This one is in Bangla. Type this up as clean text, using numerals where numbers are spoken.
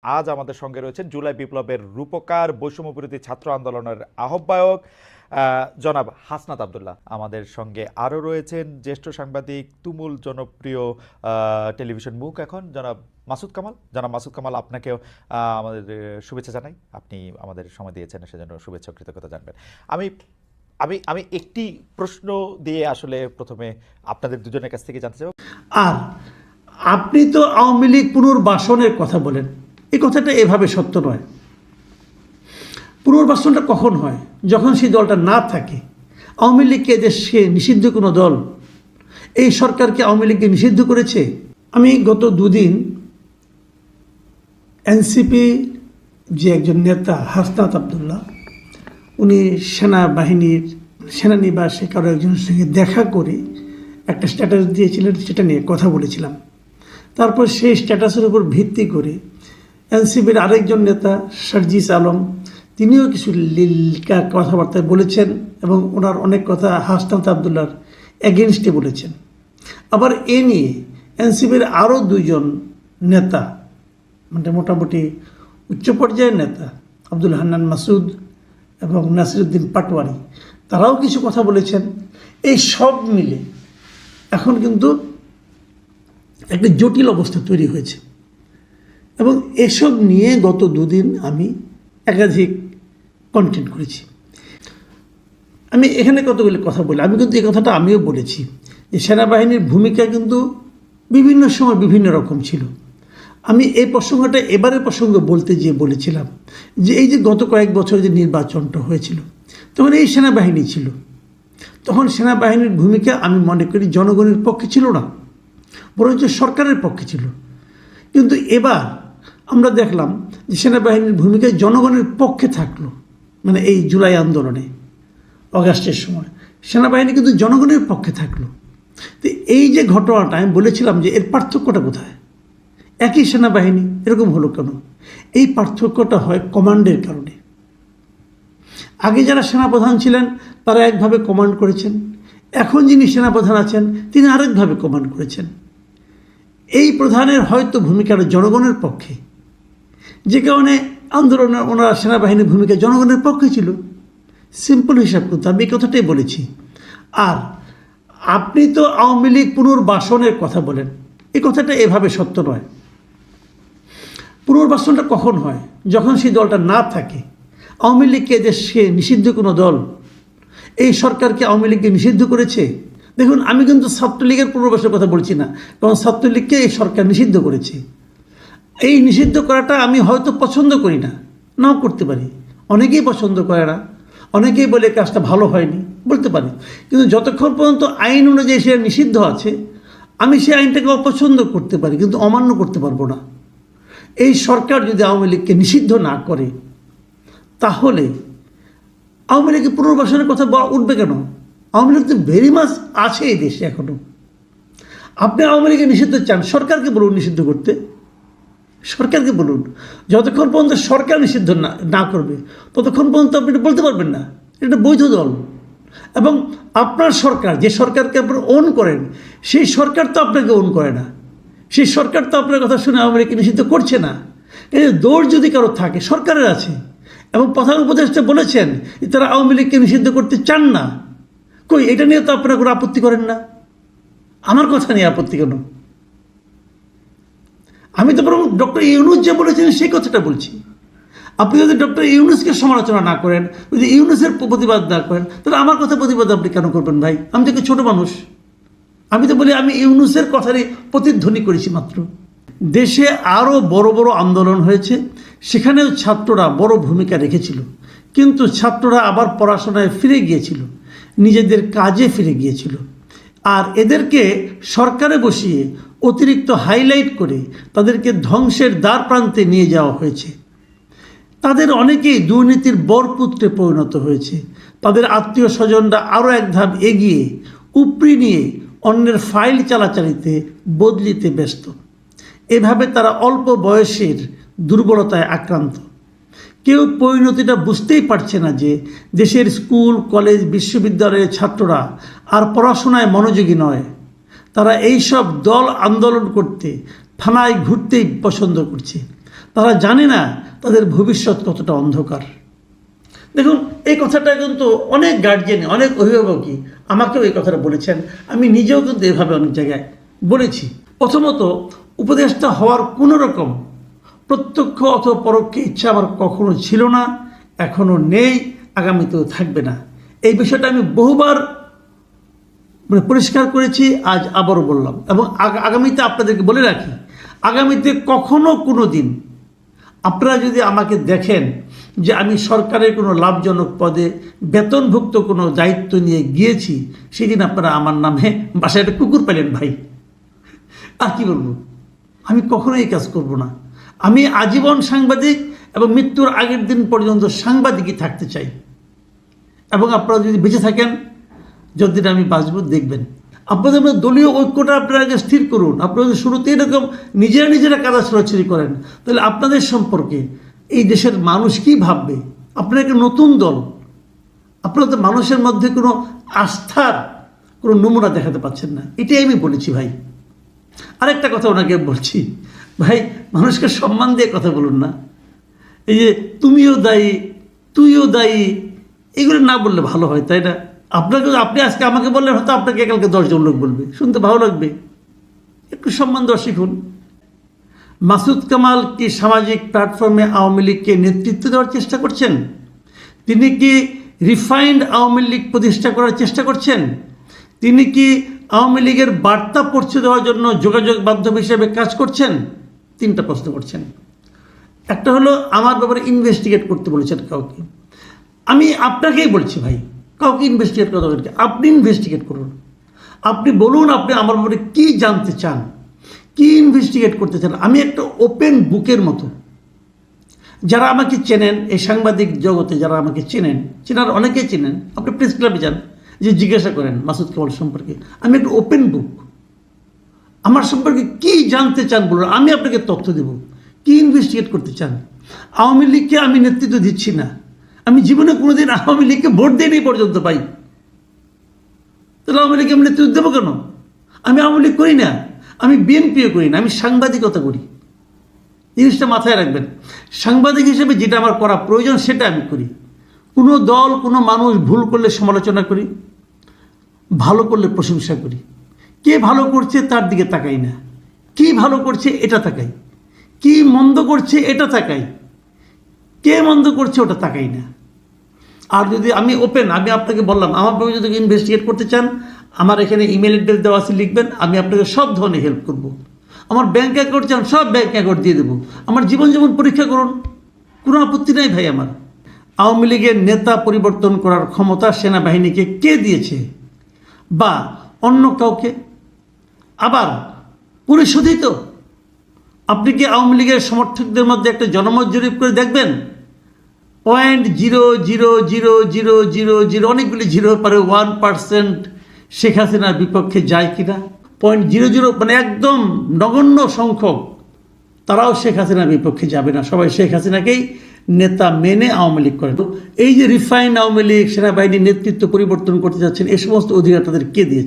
আজ আমাদের সঙ্গে রয়েছেন জুলাই বিপ্লবের রূপকার, বৈষম্য বিরোধী ছাত্র আন্দোলনের আহ্বায়ক জনাব হাসনাত আবদুল্লাহ। আমাদের সঙ্গে আরও রয়েছেন জ্যেষ্ঠ সাংবাদিক, তুমুল জনপ্রিয় টেলিভিশন মুখ এখন জনাব মাসুদ কামাল। জনাব মাসুদ কামাল, আপনাকেও আমাদের শুভেচ্ছা জানাই। আপনি আমাদের সময় দিয়েছেন, সেজন্য শুভেচ্ছা ও কৃতজ্ঞতা জানবেন। আমি আমি আমি একটি প্রশ্ন দিয়ে আসলে প্রথমে আপনাদের দুজনের কাছ থেকে জানতে চাই। আর আপনি তো আওয়ামী লীগ পুনর্বাসনের কথা বলেন, এই কথাটা এভাবে সত্য নয়। পুনর্বাসনটা কখন হয়? যখন সেই দলটা না থাকে। আওয়ামী লীগকে দেশকে নিষিদ্ধ কোনো দল এই সরকারকে আওয়ামী লীগকে নিষিদ্ধ করেছে? আমি গত দুদিন এনসিপি যে একজন নেতা হাসনাত আবদুল্লাহ, উনি সেনানিবাসে কারো একজনের সঙ্গে দেখা করে একটা স্ট্যাটাস দিয়েছিলেন, সেটা নিয়ে কথা বলেছিলাম। তারপর সেই স্ট্যাটাসের উপর ভিত্তি করে এনসিপির আরেকজন নেতা সার্জিস আলম, তিনিও কিছু লীলকা কথাবার্তা বলেছেন এবং ওনার অনেক কথা হাসনাত আবদুল্লাহর এগেনস্টে বলেছেন। আবার এ নিয়ে এনসিপির আরও দুইজন নেতা, মানে মোটামুটি উচ্চ পর্যায়ের নেতা, আব্দুল হান্নান মাসুদ এবং নাসিরুদ্দিন পাটোয়ারি, তারাও কিছু কথা বলেছেন। এই সব মিলে এখন কিন্তু একটা জটিল অবস্থা তৈরি হয়েছে এবং এসব নিয়ে গত দুদিন আমি একাধিক কন্টেন্ট করেছি। আমি এখানে কতগুলি কথা বলি, আমি কিন্তু এই কথাটা আমিও বলেছি যে সেনাবাহিনীর ভূমিকা কিন্তু বিভিন্ন সময় বিভিন্ন রকম ছিল। আমি এই প্রসঙ্গটা এবারের প্রসঙ্গে বলতে গিয়ে বলেছিলাম যে এই যে গত কয়েক বছর যে নির্বাচনটা হয়েছিল, তখন এই সেনাবাহিনী ছিল। তখন সেনাবাহিনীর ভূমিকা আমি মনে করি জনগণের পক্ষে ছিল না, বরঞ্চ সরকারের পক্ষে ছিল। কিন্তু এবার আমরা দেখলাম যে সেনাবাহিনীর ভূমিকা জনগণের পক্ষে থাকলো। মানে এই জুলাই আন্দোলনে অগাস্টের সময় সেনাবাহিনী কিন্তু জনগণের পক্ষে থাকলো। তো এই যে ঘটনাটা আমি বলেছিলাম যে এর পার্থক্যটা কোথায়? একই সেনাবাহিনী, এরকম হলো কেন? এই পার্থক্যটা হয় কমান্ডের কারণে। আগে যারা সেনাপ্রধান ছিলেন তারা একভাবে কমান্ড করেছেন, এখন যিনি সেনাপ্রধান আছেন তিনি আরেকভাবে কমান্ড করেছেন। এই প্রধানের হয়তো ভূমিকাটা জনগণের পক্ষে, যে কারণে আন্দোলনে ওনারা সেনাবাহিনীর ভূমিকা জনগণের পক্ষে ছিল। সিম্পল হিসাব করতে আমি এই কথাটাই বলেছি। আর আপনি তো আওয়ামী লীগ পুনর্বাসনের কথা বলেন, এই কথাটা এভাবে সত্য নয়। পুনর্বাসনটা কখন হয়? যখন সেই দলটা না থাকে। আওয়ামী লীগকে দেশকে নিষিদ্ধ কোনো দল এই সরকারকে আওয়ামী লীগকে নিষিদ্ধ করেছে? দেখুন, আমি কিন্তু ছাত্রলীগের পুনর্বাসনের কথা বলছি না, কারণ ছাত্রলীগকে এই সরকার নিষিদ্ধ করেছে। এই নিষিদ্ধ করাটা আমি হয়তো পছন্দ করি না, নাও করতে পারি, অনেকেই পছন্দ করে না, অনেকেই বলে কাজটা ভালো হয়নি বলতে পারি। কিন্তু যতক্ষণ পর্যন্ত আইন অনুযায়ী সেটা নিষিদ্ধ আছে, আমি সেই আইনটাকে অপছন্দ করতে পারি কিন্তু অমান্য করতে পারবো না। এই সরকার যদি আওয়ামী লীগকে নিষিদ্ধ না করে, তাহলে আওয়ামী লীগের পুনর্বাসনের কথা উঠবে কেন? আওয়ামী লীগ তো ভেরি মাছ আছে এই দেশে এখনো। আপনি আওয়ামী লীগকে নিষিদ্ধ চান, সরকারকে বলুন নিষিদ্ধ করতে, সরকারকে বলুন। যতক্ষণ পর্যন্ত সরকার নিষিদ্ধ না করবে ততক্ষণ পর্যন্ত আপনি এটা বলতে পারবেন না এটা বৈধ দল। এবং আপনার সরকার, যে সরকারকে আপনি ওন করেন, সেই সরকার তো আপনাকে ওন করে না, সেই সরকার তো আপনার কথা শুনে আওয়ামী লীগকে নিষিদ্ধ করছে না। এই দৌড় যদি কারো থাকে, সরকারের আছে। এবং প্রধান উপদেষ্টা বলেছেন যে তারা আওয়ামী লীগকে নিষিদ্ধ করতে চান না। কই, এটা নিয়ে তো আপনারা কোনো আপত্তি করেন না। আমার কথা নিয়ে আপত্তি কেন? আমি তো বরং ডক্টর ইউনূস যে বলেছেন সেই কথাটা বলছি। আপনি যদি ডক্টর ইউনূসকে সমালোচনা না করেন, যদি ইউনূসের প্রতিবাদ না করেন, তাহলে আমার কথা প্রতিবাদ আপনি কেন করবেন ভাই? আমি তো ছোট মানুষ, আমি তো বলি আমি ইউনূসের কথারই প্রতিধ্বনি করেছি মাত্র। দেশে আরও বড় বড় আন্দোলন হয়েছে, সেখানেও ছাত্ররা বড় ভূমিকা রেখেছিল, কিন্তু ছাত্ররা আবার পড়াশোনায় ফিরে গিয়েছিল, নিজেদের কাজে ফিরে গিয়েছিল। আর এদেরকে সরকারে বসিয়ে অতিরিক্ত হাইলাইট করে তাদেরকে ধ্বংসের দ্বার প্রান্তে নিয়ে যাওয়া হয়েছে। তাদের অনেকেই দুর্নীতির বরপুত্রে পরিণত হয়েছে। তাদের আত্মীয় স্বজনরা আরও এক ধাপ এগিয়ে উপরি নিয়ে অন্যের ফাইল চালাচালিতে বদলিতে ব্যস্ত। এভাবে তারা অল্প বয়সের দুর্বলতায় আক্রান্ত। কেউ পরিণতিটা বুঝতেই পারছে না যে দেশের স্কুল, কলেজ, বিশ্ববিদ্যালয়ের ছাত্ররা আর পড়াশোনায় মনোযোগী নয়। তারা এইসব দল আন্দোলন করতে, থানায় ঘুরতেই পছন্দ করছে। তারা জানে না তাদের ভবিষ্যৎ কতটা অন্ধকার। দেখুন, এই কথাটা কিন্তু অনেক গার্জিয়ান, অনেক অভিভাবকই আমাকেও এই কথাটা বলেছেন, আমি নিজেও কিন্তু এভাবে অনেক জায়গায় বলেছি। প্রথমত, উপদেষ্টা হওয়ার কোনো রকম প্রত্যক্ষ অথবা পরোক্ষ ইচ্ছা আমার কখনো ছিল না, এখনও নেই, আগামীতেও থাকবে না। এই বিষয়টা আমি বহুবার পরিষ্কার করেছি, আজ আবারও বললাম, এবং আগামীতে আপনাদেরকে বলে রাখি, আগামীতে কখনো কোনো দিন আপনারা যদি আমাকে দেখেন যে আমি সরকারের কোনো লাভজনক পদে বেতনভুক্ত কোনো দায়িত্ব নিয়ে গিয়েছি, সেদিন আপনারা আমার নামে বাসায় একটা কুকুর পেলেন ভাই। আর কি বলবো, আমি কখনো এই কাজ করব না। আমি আজীবন সাংবাদিক এবং মৃত্যুর আগের দিন পর্যন্ত সাংবাদিকই থাকতে চাই। এবং আপনারা যদি বেঁচে থাকেন, যতদিন আমি বাঁচব, দেখবেন আপনাদের মধ্যে দলীয় ঐক্যটা আপনারা আগে স্থির করুন। আপনারা যদি শুরুতে এরকম নিজেরা কাদা ছোড়াছড়ি করেন, তাহলে আপনাদের সম্পর্কে এই দেশের মানুষ কি ভাববে? আপনারা একটা নতুন দল, আপনারা তো মানুষের মধ্যে কোনো আস্থার কোনো নমুনা দেখাতে পাচ্ছেন না। এটাই আমি বলেছি ভাই। আরেকটা কথা ওনাকে বলছি, ভাই মানুষকে সম্মান দিয়ে কথা বলুন না। এই যে তুমিও দায়ী, তুইও দায়ী, এগুলো না বললে ভালো হয়, তাই না? আপনি আজকে আমাকে বললেন, হয়তো আপনাকে কালকে 10 জন লোক বলবে, শুনতে ভালো লাগবে। একটু সম্মান দেওয়া শিখুন। মাসুদ কামাল কি সামাজিক প্ল্যাটফর্মে আওয়ামী লীগকে নেতৃত্ব দেওয়ার চেষ্টা করছেন? তিনি কি রিফাইন্ড আওয়ামী লীগ প্রতিষ্ঠা করার চেষ্টা করছেন? তিনি কি আওয়ামী লীগের বার্তা পৌঁছে দেওয়ার জন্য যোগাযোগ মাধ্যম হিসেবে কাজ করছেন? 3টা প্রশ্ন করছেন। একটা হলো আমার ব্যাপারে ইনভেস্টিগেট করতে বলেছেন কাউকে। আমি আপনাকেই বলছি ভাই, কাউকে ইনভেস্টিগেট করা দরকার, আপনি ইনভেস্টিগেট করুন। আপনি বলুন আপনি আমার ব্যাপারে কী জানতে চান, কী ইনভেস্টিগেট করতে চান। আমি একটা ওপেন বুকের মতো। যারা আমাকে চেনেন, এই সাংবাদিক জগতে যারা আমাকে চেনার অনেকেই চেনেন, আপনি প্রেস ক্লাবে যান, যে জিজ্ঞাসা করেন মাসুদ কামাল সম্পর্কে, আমি একটা ওপেন বুক। আমার সম্পর্কে কী জানতে চান বলুন, আমি আপনাকে তথ্য দেব। কী ইনভেস্টিগেট করতে চান? আওয়ামী লীগকে আমি নেতৃত্ব দিচ্ছি না, আমি জীবনে কোনোদিন আওয়ামী লীগকে ভোট দিইনি পর্যন্ত পাই, তাহলে আওয়ামী লীগকে আমি নেতৃত্ব দেবো কেন? আমি আওয়ামী লীগ করি না, আমি বিএনপিও করি না, আমি সাংবাদিকতা করি। জিনিসটা মাথায় রাখবেন। সাংবাদিক হিসেবে যেটা আমার করা প্রয়োজন সেটা আমি করি। কোনো দল, কোনো মানুষ ভুল করলে সমালোচনা করি, ভালো করলে প্রশংসা করি। কে ভালো করছে তার দিকে তাকাই না, কি ভালো করছে এটা তাকাই, কি মন্দ করছে এটা তাকাই, কে মন্দ করছে ওটা তাকাই না। আর যদি আমি ওপেন, আমি আপনাকে বললাম, আমার ব্যাপারে যদি ইনভেস্টিগেট করতে চান, আমার এখানে ইমেল অ্যাড্রেস দেওয়া আছে, লিখবেন, আমি আপনাকে সব ধরনের হেল্প করব। আমার ব্যাঙ্ক অ্যাকাউন্ট চান, সব ব্যাঙ্ক অ্যাকাউন্ট দিয়ে দেবো। আমার জীবন যেমন পরীক্ষা করুন, কোনো আপত্তি নাই ভাই আমার। আওয়ামী লীগের নেতা পরিবর্তন করার ক্ষমতা সেনাবাহিনীকে কে দিয়েছে, বা অন্য কাউকে? আবার পরিশোধিত? আপনি কি আওয়ামী লীগের সমর্থকদের মধ্যে একটা জনমত জরিপ করে দেখবেন? 0.00000 অনেকগুলি জিরোর পরে 1% শেখ হাসিনার বিপক্ষে যায় কিনা? 0.00 মানে একদম নগণ্য সংখ্যক, তারাও শেখ হাসিনার বিপক্ষে যাবে না। সবাই শেখ হাসিনাকেই নেতা মেনে আওয়ামী লীগ করে। তো এই যে রিফাইন্ড আওয়ামী লীগ, সেনাবাহিনীর নেতৃত্ব পরিবর্তন করতে যাচ্ছেন, এই সমস্ত অধিকার তাদের কে দিয়েছে?